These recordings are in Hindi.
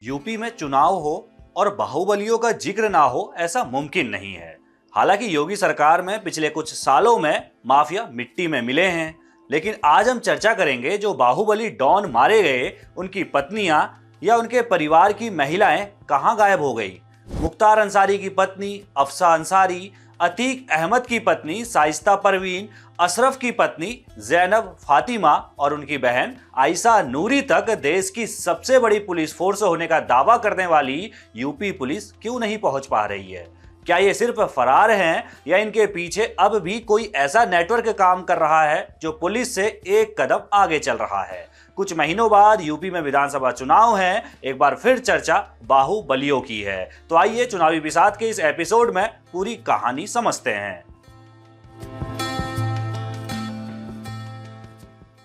यूपी में चुनाव हो और बाहुबलियों का जिक्र ना हो ऐसा मुमकिन नहीं है। हालांकि योगी सरकार में पिछले कुछ सालों में माफिया मिट्टी में मिले हैं, लेकिन आज हम चर्चा करेंगे जो बाहुबली डॉन मारे गए उनकी पत्नियां या उनके परिवार की महिलाएं कहां गायब हो गई। मुख्तार अंसारी की पत्नी अफसा अंसारी, अतीक अहमद की पत्नी शाइस्ता परवीन, अशरफ की पत्नी जैनब फातिमा और उनकी बहन आयशा नूरी तक देश की सबसे बड़ी पुलिस फोर्स होने का दावा करने वाली यूपी पुलिस क्यों नहीं पहुंच पा रही है? क्या ये सिर्फ फरार हैं या इनके पीछे अब भी कोई ऐसा नेटवर्क काम कर रहा है जो पुलिस से एक कदम आगे चल रहा है? कुछ महीनों बाद यूपी में विधानसभा चुनाव हैं, एक बार फिर चर्चा बाहुबलियों की है। तो आइए चुनावी बिसात के इस एपिसोड में पूरी कहानी समझते हैं।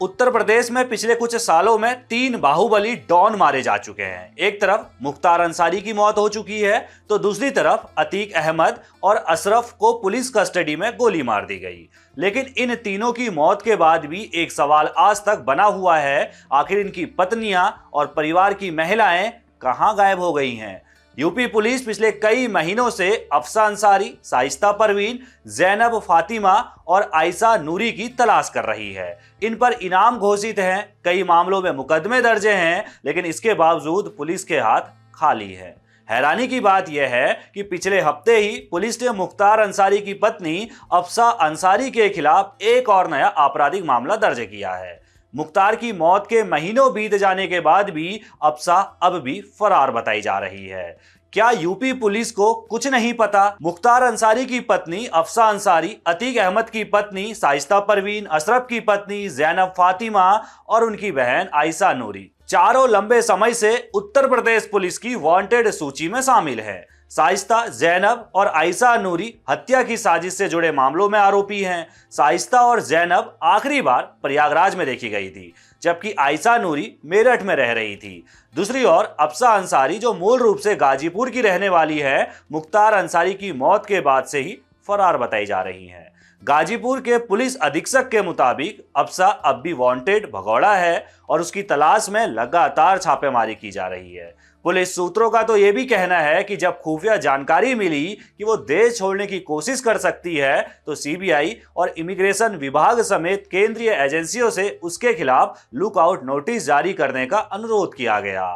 उत्तर प्रदेश में पिछले कुछ सालों में 3 बाहुबली डॉन मारे जा चुके हैं। एक तरफ मुख्तार अंसारी की मौत हो चुकी है, तो दूसरी तरफ अतीक अहमद और अशरफ को पुलिस कस्टडी में गोली मार दी गई। लेकिन इन तीनों की मौत के बाद भी एक सवाल आज तक बना हुआ है, आखिर इनकी पत्नियां और परिवार की महिलाएं कहां गायब हो गई हैं? यूपी पुलिस पिछले कई महीनों से अफसा अंसारी, शाइस्ता परवीन, जैनब फातिमा और आयशा नूरी की तलाश कर रही है। इन पर इनाम घोषित हैं, कई मामलों में मुकदमे दर्ज हैं, लेकिन इसके बावजूद पुलिस के हाथ खाली है। हैरानी की बात यह है कि पिछले हफ्ते ही पुलिस ने मुख्तार अंसारी की पत्नी अफसा अंसारी के खिलाफ एक और नया आपराधिक मामला दर्ज किया है। मुख्तार की मौत के महीनों बीत जाने के बाद भी अफसा अब भी फरार बताई जा रही है। क्या यूपी पुलिस को कुछ नहीं पता? मुख्तार अंसारी की पत्नी अफसा अंसारी, अतीक अहमद की पत्नी शाइस्ता परवीन, अशरफ की पत्नी जैनब फातिमा और उनकी बहन आयशा नूरी चारों लंबे समय से उत्तर प्रदेश पुलिस की वांटेड सूची में शामिल है। शाइस्ता, जैनब और आयशा नूरी हत्या की साजिश से जुड़े मामलों में आरोपी हैं। शाइस्ता और जैनब आखिरी बार प्रयागराज में देखी गई थी, जबकि आयशा नूरी मेरठ में रह रही थी। दूसरी ओर अफसा अंसारी, जो मूल रूप से गाजीपुर की रहने वाली है, मुख्तार अंसारी की मौत के बाद से ही फरार बताई जा रही हैं। गाजीपुर के पुलिस अधीक्षक के मुताबिक अफसा अब भी वांटेड भगौड़ा है और उसकी तलाश में लगातार छापेमारी की जा रही है। पुलिस सूत्रों का तो यह भी कहना है कि जब खुफिया जानकारी मिली कि वो देश छोड़ने की कोशिश कर सकती है, तो सीबीआई और इमिग्रेशन विभाग समेत केंद्रीय एजेंसियों से उसके खिलाफ लुकआउट नोटिस जारी करने का अनुरोध किया गया।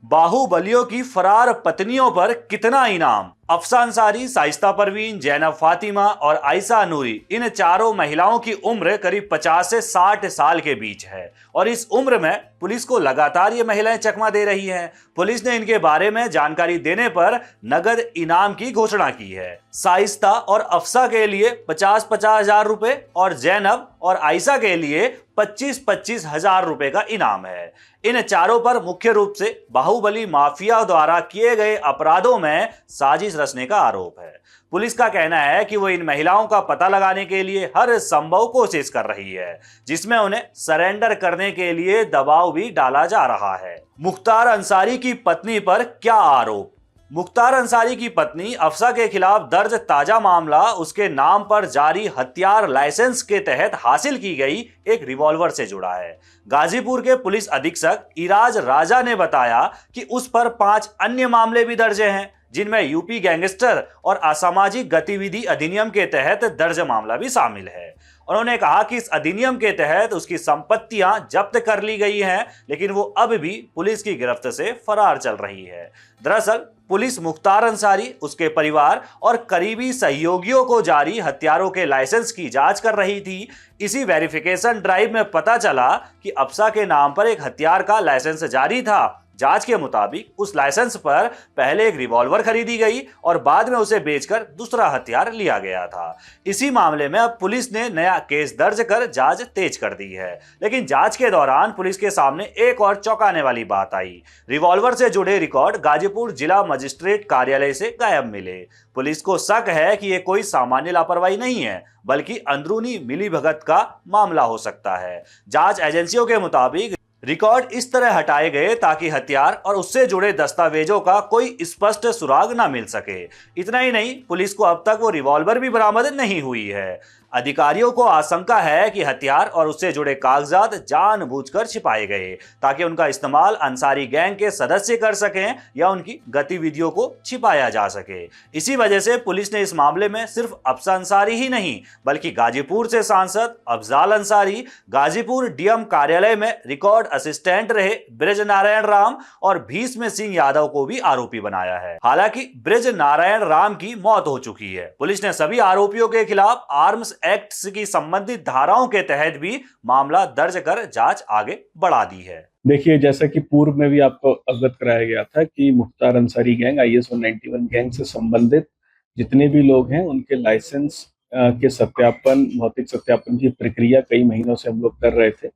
बाहुबलियों की फरार पत्नियों पर कितना इनाम? अफसा अंसारी, शाइस्ता परवीन, जैनब फातिमा और आयशा नूरी, इन चारों महिलाओं की उम्र करीब 50 से 60 साल के बीच है और इस उम्र में पुलिस को लगातार ये महिलाएं चकमा दे रही हैं। पुलिस ने इनके बारे में जानकारी देने पर नगद इनाम की घोषणा की है। शाइस्ता और अफसा के लिए 50-50 हजार रुपए और जैनब और आयशा के लिए 25-25 हजार रुपए का इनाम है। इन चारों पर मुख्य रूप से बाहुबली माफिया द्वारा किए गए अपराधों में साजिश रचने का आरोप है। पुलिस का कहना है कि वो इन महिलाओं का पता लगाने के लिए हर संभव कोशिश कर रही है, जिसमें उन्हें सरेंडर करने के लिए दबाव भी डाला जा रहा है। मुख्तार अंसारी की पत्नी पर क्या आरोप? मुख्तार अंसारी की पत्नी अफसा के खिलाफ दर्ज ताजा मामला उसके नाम पर जारी हथियार लाइसेंस के तहत हासिल की गई एक रिवॉल्वर से जुड़ा है। गाजीपुर के पुलिस अधीक्षक इराज राजा ने बताया कि उस पर 5 अन्य मामले भी दर्ज हैं, जिनमें यूपी गैंगस्टर और असामाजिक गतिविधि अधिनियम के तहत दर्ज मामला भी शामिल है। उन्होंने कहा कि इस अधिनियम के तहत उसकी संपत्तियां जब्त कर ली गई हैं, लेकिन वो अब भी पुलिस की गिरफ्त से फरार चल रही है। दरअसल पुलिस मुख्तार अंसारी, उसके परिवार और करीबी सहयोगियों को जारी हथियारों के लाइसेंस की जांच कर रही थी। इसी वेरिफिकेशन ड्राइव में पता चला कि अफसा के नाम पर एक हथियार का लाइसेंस जारी था। जांच के मुताबिक उस लाइसेंस पर पहले एक रिवॉल्वर खरीदी गई और बाद में उसे बेचकर दूसरा हथियार लिया गया था। इसी मामले में अब पुलिस ने नया केस दर्ज कर जांच तेज कर दी है। लेकिन जांच के दौरान पुलिस के सामने एक और चौंकाने वाली बात आई। रिवॉल्वर से जुड़े रिकॉर्ड गाजीपुर जिला मजिस्ट्रेट कार्यालय से गायब मिले। पुलिस को शक है कि यह कोई सामान्य लापरवाही नहीं है, बल्कि अंदरूनी मिलीभगत का मामला हो सकता है। जांच एजेंसियों के मुताबिक रिकॉर्ड इस तरह हटाए गए ताकि हथियार और उससे जुड़े दस्तावेजों का कोई स्पष्ट सुराग न मिल सके। इतना ही नहीं, पुलिस को अब तक वो रिवॉल्वर भी बरामद नहीं हुई है। अधिकारियों को आशंका है कि हथियार और उससे जुड़े कागजात जानबूझकर छिपाए गए ताकि उनका इस्तेमाल अंसारी गैंग के सदस्य कर सकें या उनकी गतिविधियों को छिपाया जा सके। इसी वजह से पुलिस ने इस मामले में सिर्फ अफसा अंसारी ही नहीं बल्कि गाजीपुर से सांसद अफजाल अंसारी, गाजीपुर डीएम कार्यालय में रिकॉर्ड असिस्टेंट रहे ब्रिज नारायण राम और भीष्म सिंह यादव को भी आरोपी बनाया है। हालांकि ब्रिज नारायण राम की मौत हो चुकी है। पुलिस ने सभी आरोपियों के खिलाफ आर्म्स एक्ट की संबंधित धाराओं के तहत भी मामला दर्ज कर जांच आगे बढ़ा दी है। देखिए, जैसा कि पूर्व में भी आपको अवगत कराया गया था कि Mukhtar Ansari gang, ISO 91 gang से संबंधित जितने भी लोग हैं उनके लाइसेंस के सत्यापन, भौतिक सत्यापन की प्रक्रिया कई महीनों से हम लोग कर रहे थे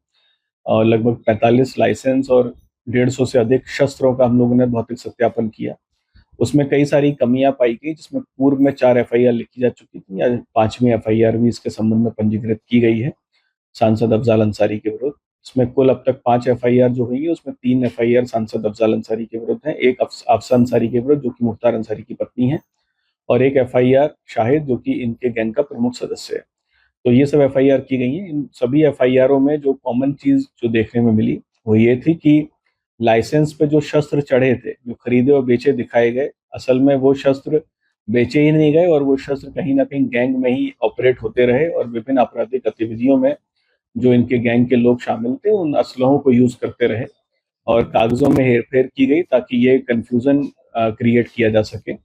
और लगभग 45 लाइसेंस और 150 से अधिक शस्त्रों का हम लोगों ने भौतिक सत्यापन किया। उसमें कई सारी कमियां पाई गई, जिसमें पूर्व में 4 FIR लिखी जा चुकी थी, या 5वीं FIR भी इसके संबंध में पंजीकृत की गई है सांसद अफजाल अंसारी के विरुद्ध। इसमें कुल अब तक 5 FIR जो हुई है उसमें 3 FIR सांसद अफजाल अंसारी के विरुद्ध है, एक अफसा अंसारी के विरुद्ध जो कि मुख्तार अंसारी की पत्नी है, और एक FIR शाहिद जो कि इनके गैंग का प्रमुख सदस्य है। तो ये सब FIR की गई है। इन सभी FIRों में जो कॉमन चीज जो देखने में मिली वो ये थी कि लाइसेंस पे जो शस्त्र चढ़े थे, जो खरीदे और बेचे दिखाए गए, असल में वो शस्त्र बेचे ही नहीं गए और वो शस्त्र कहीं ना कहीं गैंग में ही ऑपरेट होते रहे और विभिन्न आपराधिक गतिविधियों में जो इनके गैंग के लोग शामिल थे उन असलहों को यूज करते रहे और कागजों में हेरफेर की गई ताकि ये कंफ्यूजन क्रिएट किया जा सके।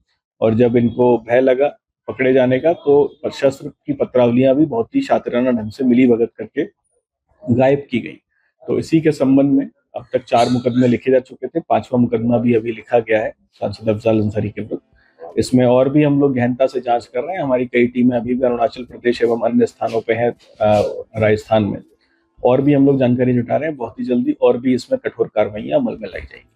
और जब इनको भय लगा पकड़े जाने का तो शस्त्र की पत्रावलियां भी बहुत ही शातिराना ढंग से मिली भगत करके गायब की गई। तो इसी के संबंध में अब तक 4 मुकदमे लिखे जा चुके थे, 5वां मुकदमा भी अभी लिखा गया है सांसद अफजाल अंसारी के विरुद्ध। इसमें और भी हम लोग गहनता से जांच कर रहे हैं। हमारी कई टीमें अभी भी अरुणाचल प्रदेश एवं अन्य स्थानों पे हैं, राजस्थान में, और भी हम लोग जानकारी जुटा रहे हैं। बहुत ही जल्दी और भी इसमें कठोर कार्रवाइयां अमल में लाई जाएगी।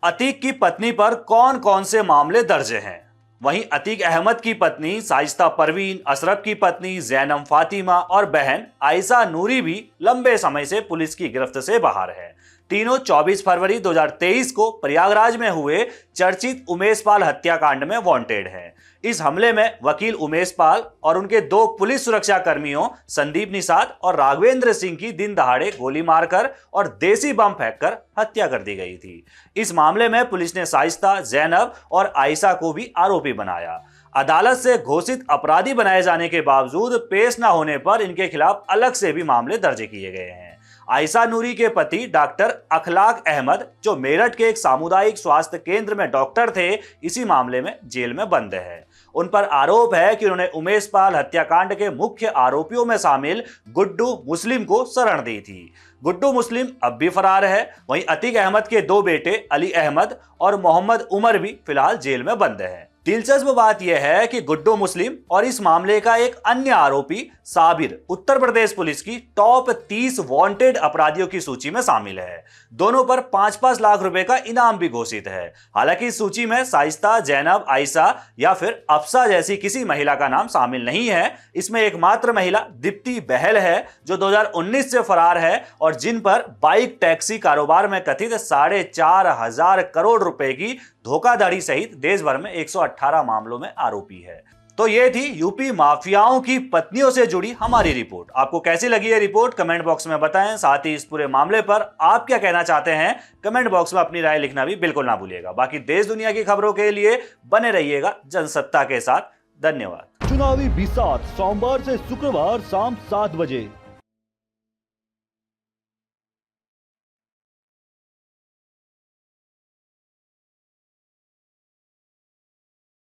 अतीक की पत्नी पर कौन कौन से मामले दर्ज हैं? वहीं अतीक अहमद की पत्नी साइस्ता परवीन, अशरफ की पत्नी जैनब फातिमा और बहन आयशा नूरी भी लंबे समय से पुलिस की गिरफ्त से बाहर है। तीनों 24 फरवरी 2023 को प्रयागराज में हुए चर्चित उमेश पाल हत्याकांड में वांटेड हैं। इस हमले में वकील उमेश पाल और उनके 2 पुलिस सुरक्षा कर्मियों संदीप निषाद और राघवेंद्र सिंह की दिन दहाड़े गोली मारकर और देसी बम फेंककर हत्या कर दी गई थी। इस मामले में पुलिस ने साइस्ता, जैनब और आयशा को भी आरोपी बनाया। अदालत से घोषित अपराधी बनाए जाने के बावजूद पेश न होने पर इनके खिलाफ अलग से भी मामले दर्ज किए गए हैं। आयशा नूरी के पति डॉक्टर अखलाक अहमद, जो मेरठ के एक सामुदायिक स्वास्थ्य केंद्र में डॉक्टर थे, इसी मामले में जेल में बंद है। उन पर आरोप है कि उन्होंने उमेश पाल हत्याकांड के मुख्य आरोपियों में शामिल गुड्डू मुस्लिम को शरण दी थी। गुड्डू मुस्लिम अब भी फरार है। वहीं अतीक अहमद के 2 बेटे अली अहमद और मोहम्मद उमर भी फिलहाल जेल में बंद हैं। दिलचस्प बात यह है कि गुड्डू मुस्लिम और इस मामले का एक अन्य आरोपी साबिर उत्तर प्रदेश पुलिस की टॉप 30 वांटेड अपराधियों की सूची में शामिल है। दोनों पर 5-5 लाख रुपए का इनाम भी घोषित है। हालांकि इस सूची में साइस्ता, जैनब, आयशा या फिर अफसा जैसी किसी महिला का नाम शामिल नहीं है। इसमें एकमात्र महिला दीप्ति बहल है जो 2019 से फरार है और जिन पर बाइक टैक्सी कारोबार में कथित 4,500 करोड़ रुपए की धोखाधड़ी सहित देश भर में 118 मामलों में आरोपी है। तो ये थी यूपी माफियाओं की पत्नियों से जुड़ी हमारी रिपोर्ट। आपको कैसी लगी ये रिपोर्ट कमेंट बॉक्स में बताएं। साथ ही इस पूरे मामले पर आप क्या कहना चाहते हैं कमेंट बॉक्स में अपनी राय लिखना भी बिल्कुल ना भूलिएगा। बाकी देश दुनिया की खबरों के लिए बने रहिएगा जनसत्ता के साथ। धन्यवाद। चुनावी बिसात सोमवार से शुक्रवार शाम 7 बजे